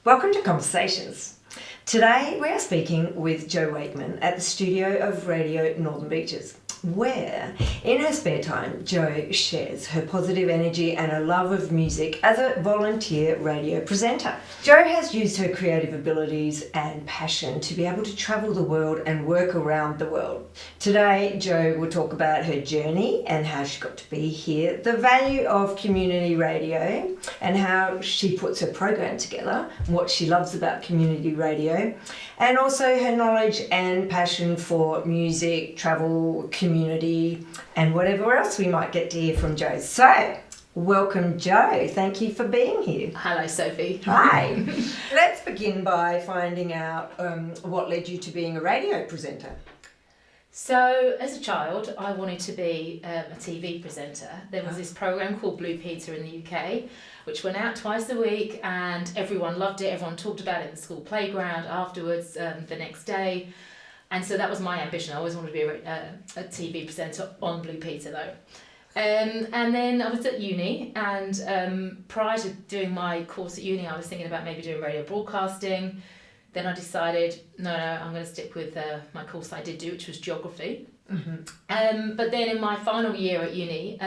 Welcome to Conversations. Today we are speaking with Jo Wakeman at the studio of Radio Northern Beaches, where in her spare time Jo shares her positive energy and a love of music as a volunteer radio presenter. Jo has used her creative abilities and passion to be able to travel the world and work around the world. Today Jo will talk about her journey and how she got to be here, the value of community radio and how she puts her program together, what she loves about community radio, and also her knowledge and passion for music, travel, community, and whatever else we might get to hear from Jo. So, welcome Jo. Thank you for being here. Hello, Sophie. Hi. Let's begin by finding out what led you to being a radio presenter. So, as a child, I wanted to be a TV presenter. There was this program called Blue Peter in the UK, which went out twice a week, and everyone loved it. Everyone talked about it in the school playground afterwards, the next day. And so that was my ambition. I always wanted to be a TV presenter on Blue Peter, though. And then I was at uni, and prior to doing my course at uni, I was thinking about maybe doing radio broadcasting. Then I decided, no, I'm going to stick with my course I did do, which was geography. Mm-hmm. But then in my final year at uni,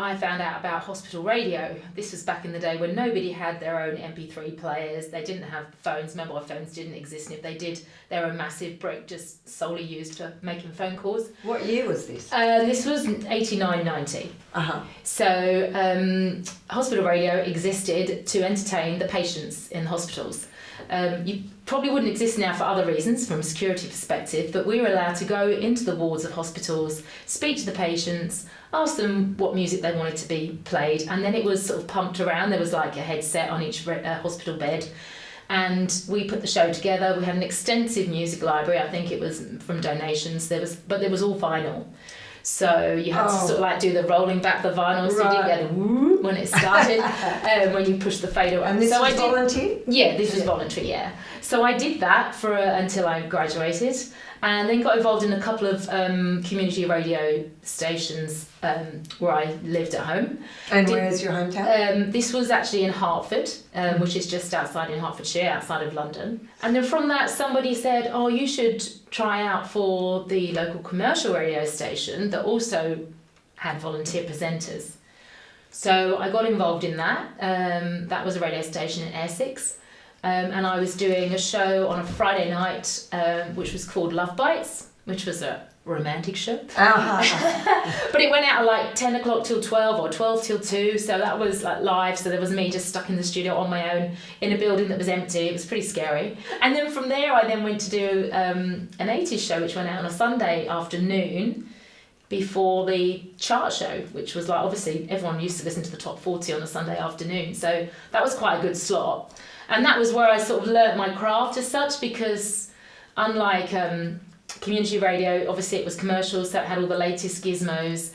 I found out about hospital radio. This was back in the day when nobody had their own MP3 players. They didn't have phones. Mobile phones didn't exist. And if they did, they were a massive brick just solely used for making phone calls. What year was this? This was 89, 90. Uh-huh. So hospital radio existed to entertain the patients in hospitals. You probably wouldn't exist now for other reasons from a security perspective, but we were allowed to go into the wards of hospitals, speak to the patients, ask them what music they wanted to be played, and then it was sort of pumped around. There was like a headset on each hospital bed, and we put the show together. We had an extensive music library. I think it was from donations. There was all vinyl. So you had to sort of like do the rolling back the vinyl, so you didn't get the whoop when it started, when you push the fader. And this was voluntary? Yeah, this was voluntary, yeah. So I did that for until I graduated, and then got involved in a couple of community radio stations where I lived at home. And where's your hometown? This was actually in Hertford, which is just outside in Hertfordshire, outside of London. And then from that, somebody said, oh, you should try out for the local commercial radio station that also had volunteer presenters. So I got involved in that. That was a radio station in Essex. And I was doing a show on a Friday night, which was called Love Bites, which was a romantic show. Uh-huh. But it went out at like 10 o'clock till 12 or 12 till 2, so that was like live. So there was me just stuck in the studio on my own in a building that was empty. It was pretty scary. And then from there I then went to do an 80s show, which went out on a Sunday afternoon before the chart show, which was like, obviously everyone used to listen to the top 40 on a Sunday afternoon, so that was quite a good slot. And that was where I sort of learnt my craft as such, because unlike community radio, obviously it was commercial, so it had all the latest gizmos,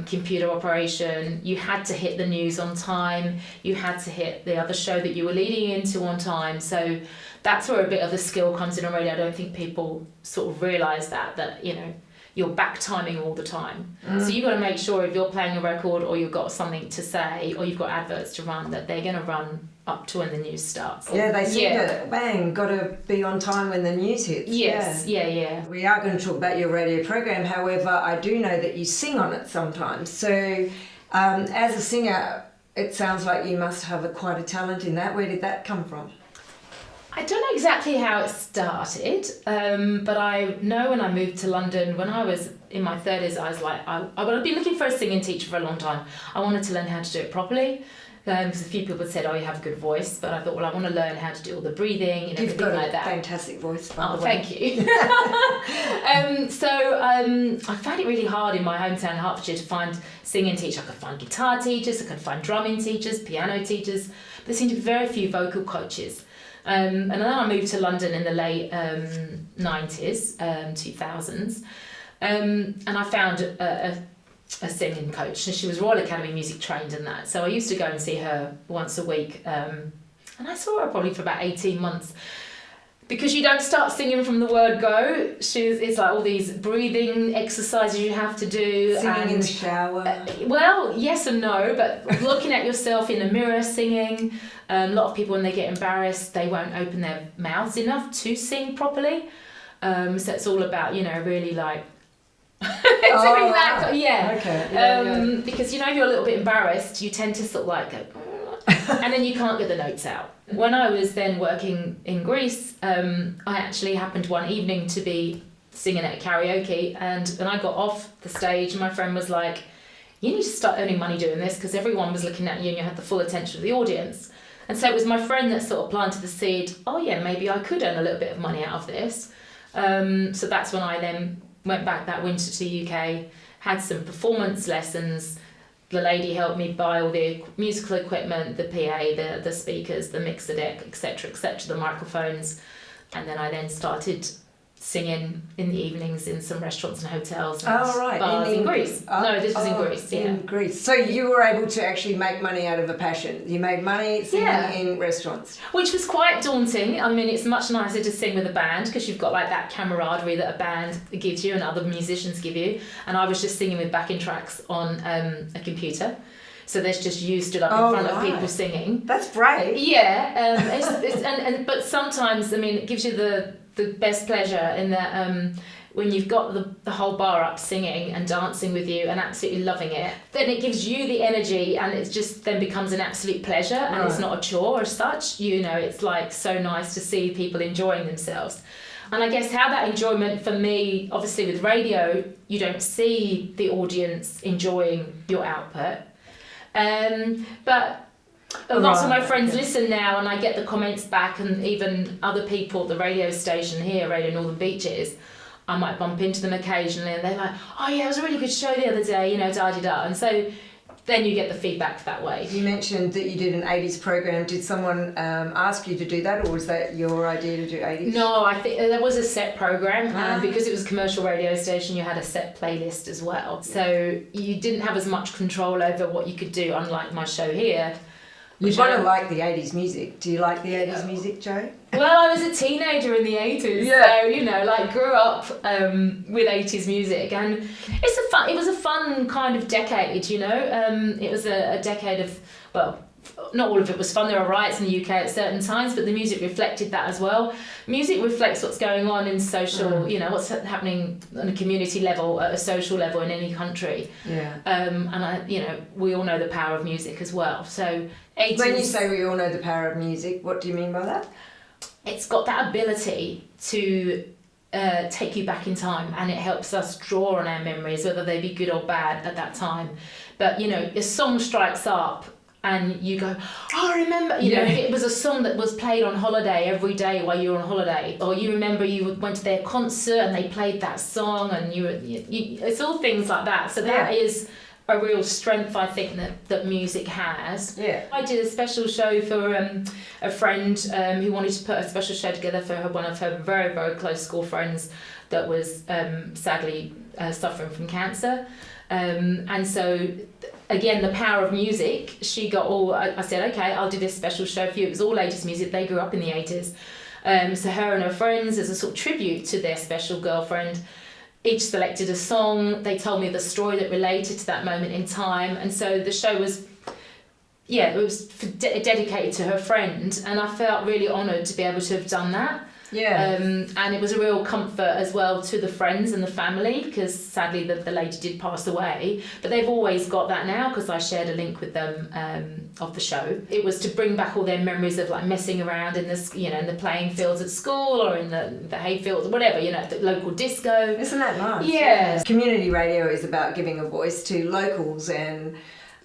computer operation. You had to hit the news on time. You had to hit the other show that you were leading into on time. So that's where a bit of the skill comes in on radio. I don't think people sort of realise that, you know, you're back timing all the time. So you've got to make sure if you're playing a record or you've got something to say or you've got adverts to run, that they're going to run up to when the news starts. Yeah, they seem to, bang, got to be on time when the news hits. Yes, yeah. We are going to talk about your radio program, however, I do know that you sing on it sometimes. So as a singer, it sounds like you must have quite a talent in that. Where did that come from? I don't know exactly how it started, but I know when I moved to London, when I was in my 30s, I was like, I've been looking for a singing teacher for a long time. I wanted to learn how to do it properly. Because a few people said, oh, you have a good voice, but I thought, well, I want to learn how to do all the breathing and everything like that. You've got a fantastic voice, by the way. Thank you. I found it really hard in my hometown, Hertfordshire, to find singing teachers. I could find guitar teachers, I could find drumming teachers, piano teachers, but there seemed to be very few vocal coaches. And then I moved to London in the late 90s, 2000s, and I found a singing coach, and she was Royal Academy music trained and that, so I used to go and see her once a week, and I saw her probably for about 18 months because you don't start singing from the word go. It's like all these breathing exercises you have to do. Singing in the shower. Well, yes and no, but looking at yourself in the mirror singing. A lot of people, when they get embarrassed, they won't open their mouths enough to sing properly. So it's all about, really like doing that. Yeah. Okay. Yeah. Because, if you're a little bit embarrassed, you tend to sort of like go, and then you can't get the notes out. When I was then working in Greece, I actually happened one evening to be singing at karaoke, and when I got off the stage, my friend was like, you need to start earning money doing this, because everyone was looking at you and you had the full attention of the audience. And so it was my friend that sort of planted the seed, oh yeah, maybe I could earn a little bit of money out of this. So that's when I then went back that winter to the UK, had some performance lessons. The lady helped me buy all the musical equipment, the PA, the speakers, the mixer deck, etc., the microphones. And then I then started singing in the evenings in some restaurants and hotels and bars in Greece. No, this was in Greece, yeah. In Greece. So you were able to actually make money out of a passion. You made money singing in restaurants. Which was quite daunting. I mean, it's much nicer to sing with a band because you've got like that camaraderie that a band gives you and other musicians give you. And I was just singing with backing tracks on a computer. So there's just you stood up in front of people singing. That's brave. Yeah, but sometimes, I mean, it gives you the best pleasure in that when you've got the whole bar up singing and dancing with you and absolutely loving it, then it gives you the energy and it just then becomes an absolute pleasure and it's not a chore as such. It's like so nice to see people enjoying themselves. And I guess how that enjoyment for me, obviously with radio, you don't see the audience enjoying your output. But lots of my friends listen now and I get the comments back, and even other people at the radio station here, Radio Northern Beaches, I might bump into them occasionally and they're like, oh yeah, it was a really good show the other day, da-di-da. And so then you get the feedback that way. You mentioned that you did an 80s program. Did someone ask you to do that, or was that your idea to do 80s? No, I think there was a set program, because it was a commercial radio station, you had a set playlist as well. So you didn't have as much control over what you could do, unlike my show here. You've got to like the 80s music. Do you like the 80s music, Jo? Well, I was a teenager in the 80s, so, grew up with 80s music, and it was a fun kind of decade, it was a decade of, well, not all of it was fun. There were riots in the UK at certain times, but the music reflected that as well. Music reflects what's going on in social, what's happening on a community level, at a social level in any country. Yeah. And we all know the power of music as well. So 80s, when you say we all know the power of music, what do you mean by that? It's got that ability to take you back in time, and it helps us draw on our memories, whether they be good or bad at that time. But a song strikes up and you go, oh, I remember, if it was a song that was played on holiday every day while you were on holiday, or you remember you went to their concert and they played that song, and it's all things like that. So that is a real strength, I think, that music has. Yeah. I did a special show for a friend who wanted to put a special show together for one of her very, very close school friends that was sadly suffering from cancer. And so, again, the power of music, she got I said, okay, I'll do this special show for you. It was all 80s music. They grew up in the 80s. So her and her friends, as a sort of tribute to their special girlfriend, each selected a song. They told me the story that related to that moment in time. And so the show was, it was dedicated to her friend. And I felt really honoured to be able to have done that. Yeah. And it was a real comfort as well to the friends and the family, because sadly the lady did pass away, but they've always got that now because I shared a link with them of the show. It was to bring back all their memories of like messing around in this, in the playing fields at school or in the hay fields, whatever, the local disco. Isn't that nice? Yeah. Community radio is about giving a voice to locals, and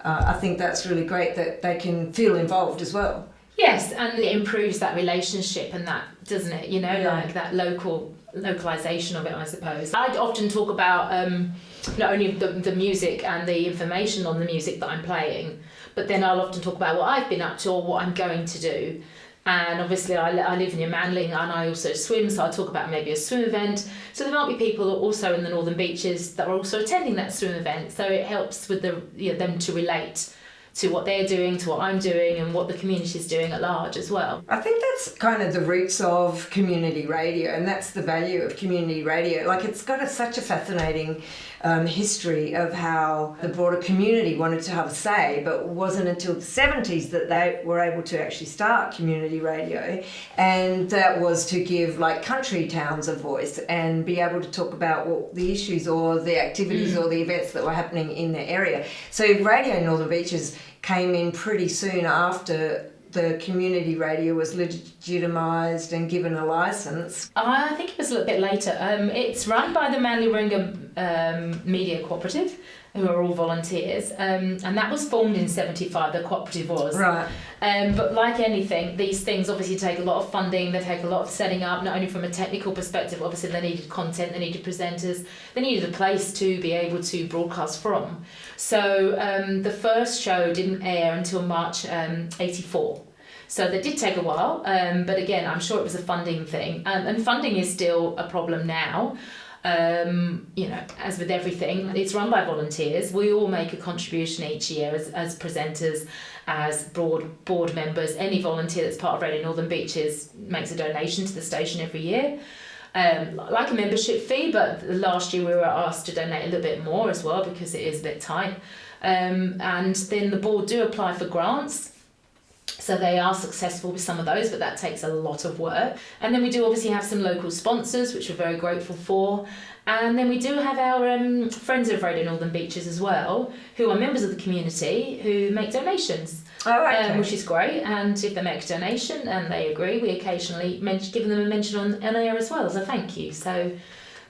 I think that's really great that they can feel involved as well. Yes, and it improves that relationship and that, doesn't it? Like that localization of it, I suppose. I often talk about not only the music and the information on the music that I'm playing, but then I'll often talk about what I've been up to or what I'm going to do. And obviously I live near Manly and I also swim, so I'll talk about maybe a swim event. So there might be people also in the Northern Beaches that are also attending that swim event, so it helps with them to relate to what they're doing, to what I'm doing, and what the community is doing at large as well. I think that's kind of the roots of community radio, and that's the value of community radio. Like, it's got such a fascinating history of how the broader community wanted to have a say, but it wasn't until the 70s that they were able to actually start community radio, and that was to give like country towns a voice and be able to talk about what the issues or the activities or the events that were happening in their area. So Radio Northern Beaches came in pretty soon after the community radio was legitimised and given a licence. I think it was a little bit later. It's run by the Manly Warringah Media Cooperative, who are all volunteers, and that was formed in 75, the cooperative was. Right. But like anything, these things obviously take a lot of funding, they take a lot of setting up, not only from a technical perspective, obviously they needed content, they needed presenters, they needed a place to be able to broadcast from. So the first show didn't air until March 84. So that did take a while, but again, I'm sure it was a funding thing, and funding is still a problem now. As with everything, it's run by volunteers. We all make a contribution each year as presenters, as board members. Any volunteer that's part of Radio Northern Beaches makes a donation to the station every year, like a membership fee, but last year we were asked to donate a little bit more as well because it is a bit tight. And then the board do apply for grants. So they are successful with some of those, but that takes a lot of work. And then we do obviously have some local sponsors, which we're very grateful for. And then we do have our friends of Radio Northern Beaches as well, who are members of the community who make donations, which is great. And if they make a donation and they agree, we occasionally give them a mention on air as well as a thank you. So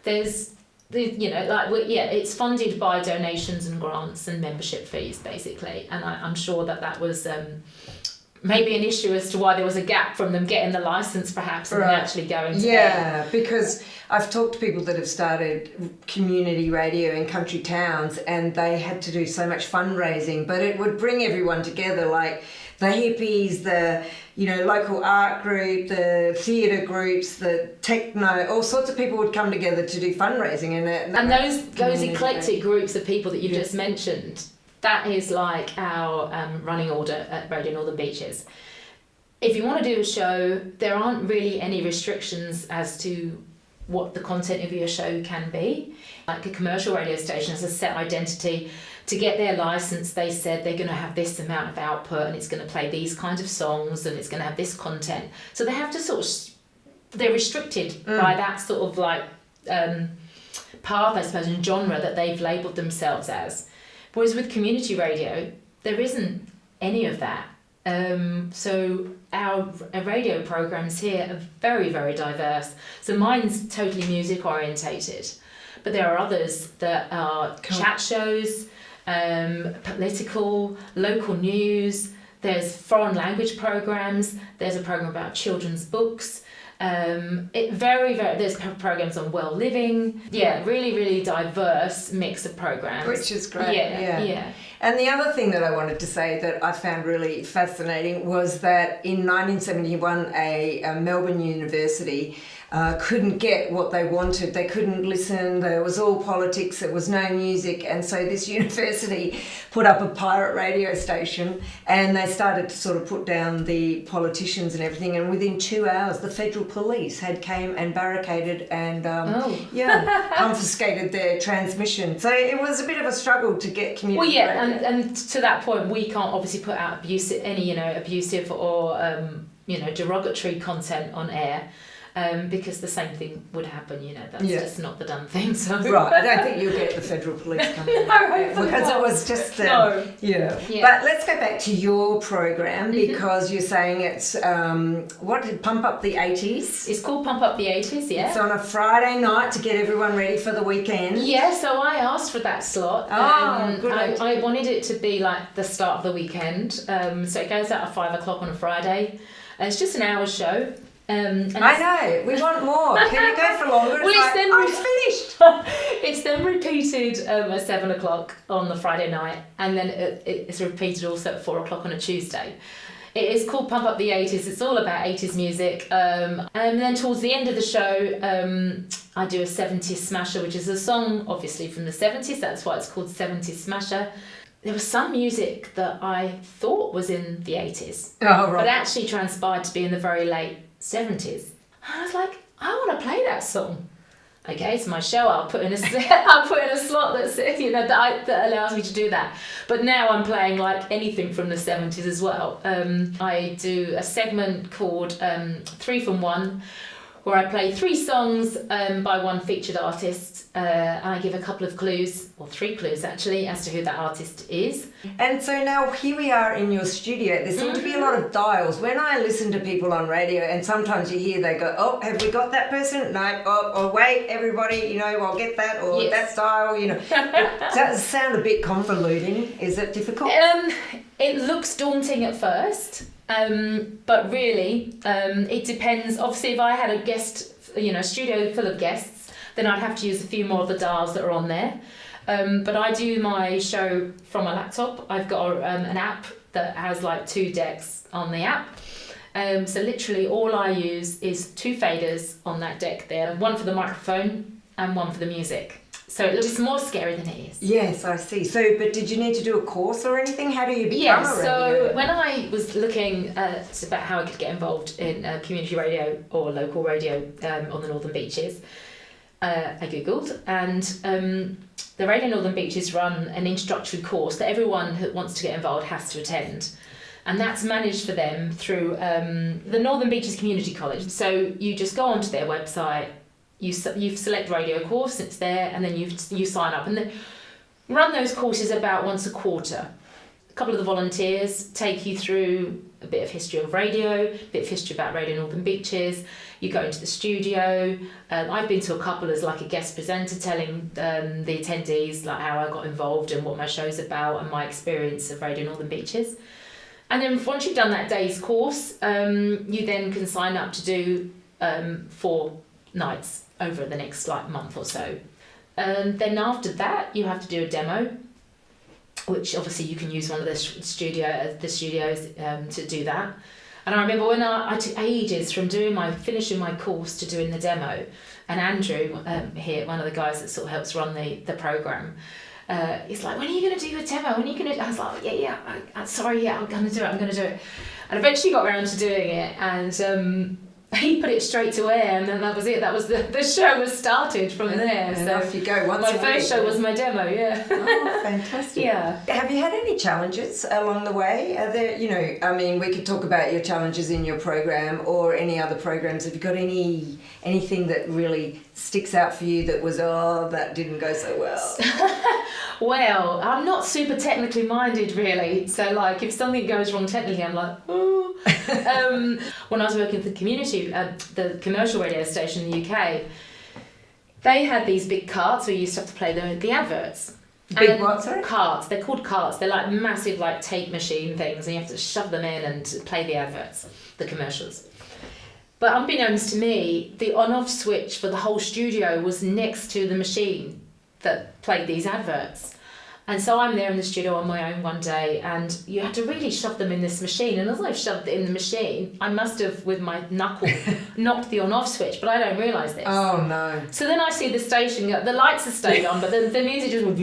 there's it's funded by donations and grants and membership fees, basically. And I'm sure that was maybe an issue as to why there was a gap from them getting the licence perhaps and then actually going to air. Because I've talked to people that have started community radio in country towns and they had to do so much fundraising, but it would bring everyone together, like the hippies, the local art group, the theatre groups, the techno, all sorts of people would come together to do fundraising. And those eclectic groups of people that you just mentioned, that is like our running order at Radio Northern Beaches. If you want to do a show, there aren't really any restrictions as to what the content of your show can be. Like a commercial radio station has a set identity. To get their license, they said they're going to have this amount of output and it's going to play these kinds of songs and it's going to have this content. So they have to they're restricted by that sort of like path, I suppose, and genre that they've labelled themselves as. Whereas with community radio, there isn't any of that. So our radio programmes here are very, very diverse. So mine's totally music orientated, but there are others that are chat shows, political, local news. There's foreign language programmes. There's a programme about children's books. There's programs on well living. Really, really diverse mix of programs, which is great. Yeah. And the other thing that I wanted to say that I found really fascinating was that in 1971 a Melbourne university couldn't get what they wanted. They couldn't listen. There was all politics. There was no music. And so this university put up a pirate radio station and they started to sort of put down the politicians and everything. And within 2 hours, the federal police came and barricaded and confiscated their transmission. So it was a bit of a struggle to get community radio. And to that point, we can't obviously put out abusive or derogatory content on air. Because the same thing would happen, that's just not the done thing. So right, I don't think you'll get the federal police coming in. Because it was just But let's go back to your program because you're saying it's Pump Up the 80s? It's called Pump Up the 80s, yeah. It's on a Friday night to get everyone ready for the weekend. Yeah, so I asked for that slot. Good. I wanted it to be like the start of the weekend. So it goes out at 5 o'clock on a Friday. It's just an hour show. I know, we want more. Can you go for longer? It's finished. It's then repeated at 7 o'clock on the Friday night, and then it's repeated also at 4 o'clock on a Tuesday. It is called Pump Up the 80s. It's all about 80s music. And then towards the end of the show, I do a 70s smasher, which is a song, obviously, from the 70s. That's why it's called 70s Smasher. there was some music that I thought was in the 80s, Oh, right. but actually transpired to be in the very late 70s. And I was like, I want to play that song. Okay, it's my show. I'll put in a slot that's that allows me to do that. But now I'm playing like anything from the 70s as well. I do a segment called 3 from 1, where I play 3 songs by one featured artist. And I give a couple of clues, or 3 clues actually, as to who that artist is. And so now here we are in your studio. There seem to be a lot of dials. When I listen to people on radio, and sometimes you hear they go, oh, have we got that person? No, oh wait, everybody, I'll get that, or yes. that style, Does that sound a bit convoluting? Is it difficult? It looks daunting at first, but really, it depends. Obviously, if I had a guest, a studio full of guests, then I'd have to use a few more of the dials that are on there. But I do my show from my laptop. I've got an app that has like 2 decks on the app. So literally all I use is 2 faders on that deck there, one for the microphone and one for the music. So it looks more scary than it is. Yes, I see. So, but did you need to do a course or anything? How do you become a radio? So when I was looking about how I could get involved in community radio or local radio on the Northern Beaches, I googled, and the Radio Northern Beaches run an introductory course that everyone who wants to get involved has to attend, and that's managed for them through the Northern Beaches Community College. So you just go onto their website, you select radio course, it's there, and then you sign up, and then run those courses about once a quarter. A couple of the volunteers take you through a bit of history of radio, a bit of history about Radio Northern Beaches. You go into the studio. I've been to a couple as like a guest presenter, telling the attendees like how I got involved and what my show's about and my experience of Radio Northern Beaches. And then once you've done that day's course, you then can sign up to do 4 nights over the next like month or so. And then after that, you have to do a demo, which obviously you can use one of the studios to do that. And I remember when I took ages from finishing my course to doing the demo, and Andrew here, one of the guys that sort of helps run the program, he's like, when are you going to do your demo? When are you going to? I was like, I'm going to do it. And eventually got around to doing it, and he put it straight to air, and then that was it. That was the show was started from there. And so off you go. my first show was my demo. Yeah. Oh, fantastic. Yeah. Have you had any challenges along the way? Are there, we could talk about your challenges in your program or any other programs. Have you got anything that really sticks out for you that was, that didn't go so well? Well, I'm not super technically minded really. So like if something goes wrong technically, I'm like, oh. When I was working for the the commercial radio station in the UK, they had these big carts where you used to have to play the adverts. Big what, sorry? Carts. They're called carts. They're like massive like tape machine things, and you have to shove them in and play the adverts, the commercials. But unbeknownst to me, the on-off switch for the whole studio was next to the machine that played these adverts. And so I'm there in the studio on my own one day, and you had to really shove them in this machine. And as I've shoved it in the machine, I must have, with my knuckle, knocked the on-off switch, but I don't realise this. Oh, no. So then I see the station, the lights are stayed on, but the music just went,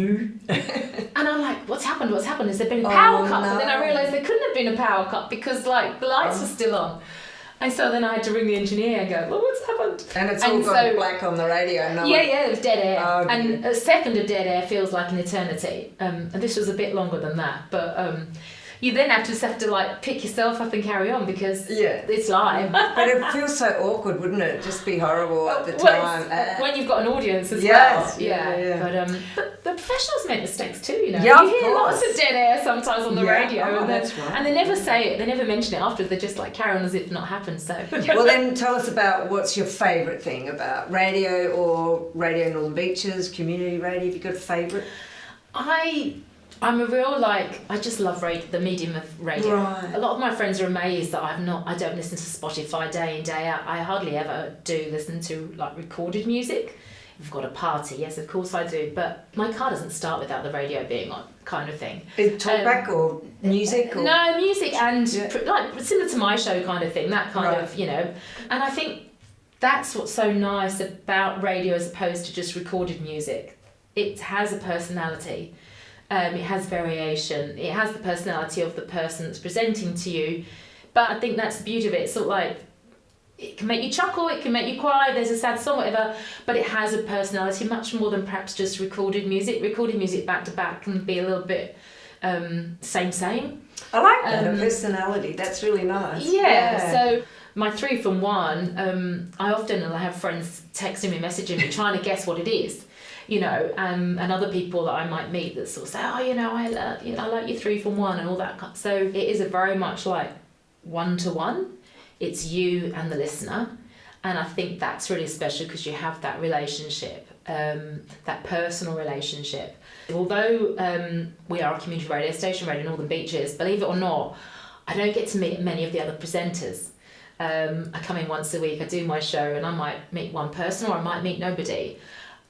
and I'm like, what's happened? Has there been a power cut? No. But then I realised there couldn't have been a power cut because, like, the lights were still on. And so then I had to ring the engineer and go, well, what's happened? And it's all gone black on the radio. No it was dead air. Oh, and a second of dead air feels like an eternity. And this was a bit longer than that. But you then just have to like pick yourself up and carry on because it's live. But it feels so awkward, wouldn't it? Just be horrible at the time. When you've got an audience as well. Yeah. But the professionals make mistakes too, Yeah, you hear lots of dead air sometimes on the radio. Oh, that's right. And they never say it, they never mention it after, they just like carry on as if not happened. So Well then tell us about what's your favourite thing about radio or Radio Northern Beaches, community radio. Have you got a favourite? I'm a real I just love the medium of radio. Right. A lot of my friends are amazed that I don't listen to Spotify day in, day out. I hardly ever do listen to like recorded music. If I've got a party, yes, of course I do, but my car doesn't start without the radio being on, kind of thing. Is talkback or music? Or? No, music and like similar to my show kind of thing, that kind of, And I think that's what's so nice about radio as opposed to just recorded music. It has a personality. It has variation. It has the personality of the person that's presenting to you. But I think that's the beauty of it. It's sort of like, it can make you chuckle, it can make you cry, there's a sad song, whatever, but it has a personality much more than perhaps just recorded music. Recorded music back to back can be a little bit same. I like that, a personality. That's really nice. Yeah, so my 3 from 1, I often have friends texting me, messaging me, trying to guess what it is. You know, and other people that I might meet that sort of say, oh, I like your 3 from 1 and all that. So it is a very much like 1-to-1. It's you and the listener, and I think that's really special because you have that relationship, that personal relationship. Although we are a community radio station, Radio Northern Beaches, believe it or not, I don't get to meet many of the other presenters. I come in once a week, I do my show, and I might meet one person or I might meet nobody.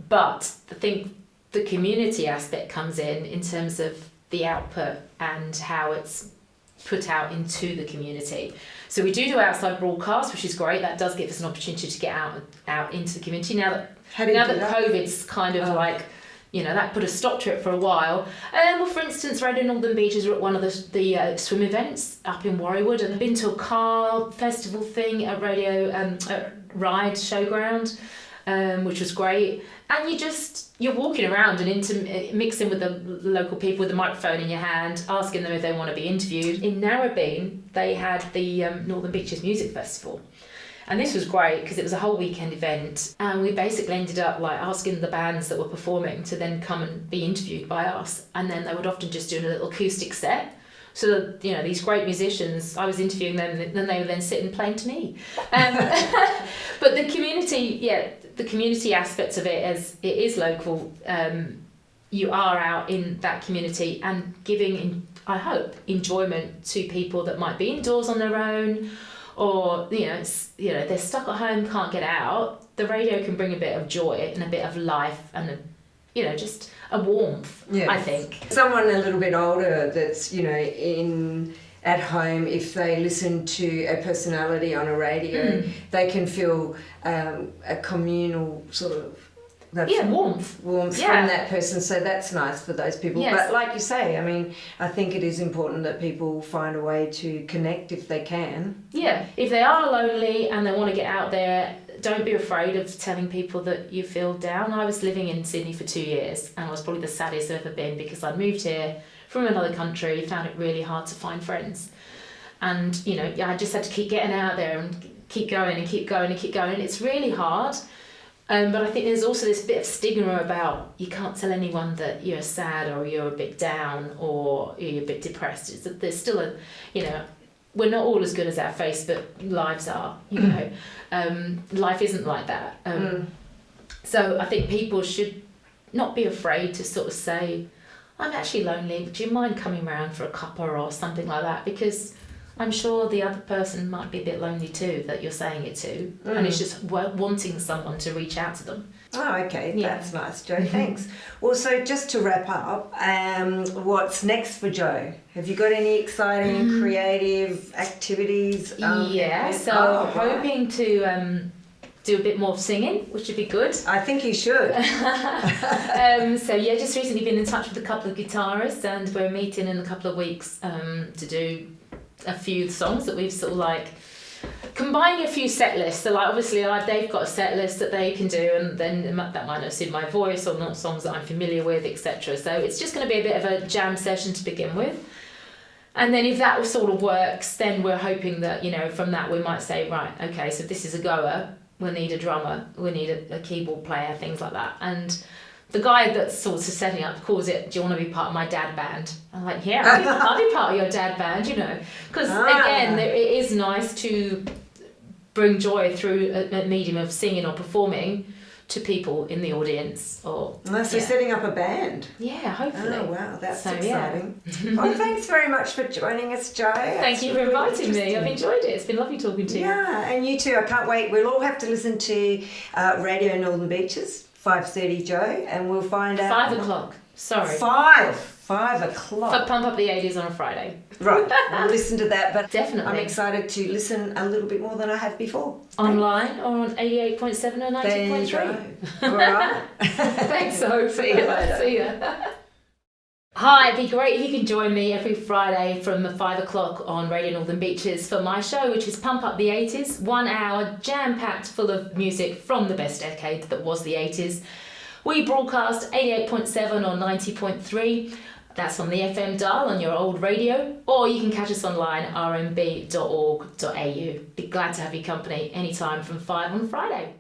But I think the community aspect comes in terms of the output and how it's put out into the community. So we do outside broadcasts, which is great. That does give us an opportunity to get out into the community. Now that COVID's kind of like, that put a stop to it for a while. Well, for instance, Radio Northern Beaches were at one of the swim events up in Warriewood, and I've been to a car festival thing at Radio Ride Showground, which was great. And you're walking around and mixing with the local people with the microphone in your hand, asking them if they want to be interviewed. In Narrabeen, they had the Northern Beaches Music Festival. And this was great because it was a whole weekend event. And we basically ended up like asking the bands that were performing to then come and be interviewed by us. And then they would often just do a little acoustic set. So that, these great musicians, I was interviewing them, and then they would then sit and play to me. But the community aspects of it, as it is local, you are out in that community and giving, I hope, enjoyment to people that might be indoors on their own, or they're stuck at home, can't get out. The radio can bring a bit of joy and a bit of life and just a warmth. Yes. I think someone a little bit older that's at home, if they listen to a personality on a radio, they can feel a communal sort of warmth from that person. So that's nice for those people. Yes. But like you say, I think it is important that people find a way to connect if they can. Yeah, if they are lonely and they want to get out there, don't be afraid of telling people that you feel down. I was living in Sydney for 2 years, and I was probably the saddest I've ever been because I'd moved here from another country, found it really hard to find friends. And, I just had to keep getting out there and keep going and keep going and keep going. It's really hard. But I think there's also this bit of stigma about you can't tell anyone that you're sad or you're a bit down or you're a bit depressed. It's that there's still we're not all as good as our Facebook lives are, life isn't like that. So I think people should not be afraid to sort of say, I'm actually lonely, do you mind coming round for a cuppa or something like that? Because I'm sure the other person might be a bit lonely too, that you're saying it to, and it's just wanting someone to reach out to them. Oh, okay, that's nice, Jo. Thanks. Well, so just to wrap up, what's next for Jo? Have you got any exciting creative activities? So I'm hoping to do a bit more singing, which would be good. I think you should. Just recently been in touch with a couple of guitarists, and we're meeting in a couple of weeks to do a few songs that we've sort of like combining a few set lists. So like obviously they've got a set list that they can do, and then that might not suit my voice or not songs that I'm familiar with, etc. So it's just going to be a bit of a jam session to begin with. And then if that sort of works, then we're hoping that, from that we might say, right, okay, so this is a goer, we'll need a drummer, we'll need a keyboard player, things like that. And the guy that's sort of setting up calls it, do you want to be part of my dad band? I'm like, yeah, I'll be part of your dad band, Because again, it is nice to bring joy through a medium of singing or performing to people in the audience. So setting up a band. Yeah, hopefully. Oh, wow, that's exciting. Well, thanks very much for joining us, Jo. Thank you for inviting me. I've enjoyed it. It's been lovely talking to you. Yeah, and you too. I can't wait. We'll all have to listen to Radio Northern Beaches, 5:30, Jo, and we'll find out. 5 o'clock. Sorry. 5 o'clock. For Pump Up the 80s on a Friday. Right, we'll listen to that, but definitely I'm excited to listen a little bit more than I have before. Online or on 88.7 or 90.3. All right. Thanks, Hope. See you. Hi, it'd be great if you can join me every Friday from 5 o'clock on Radio Northern Beaches for my show, which is Pump Up the 80s. 1 hour, jam-packed full of music from the best decade that was the 80s. We broadcast 88.7 or 90.3. That's on the FM dial on your old radio. Or you can catch us online, rnb.org.au. Be glad to have your company anytime from 5 on Friday.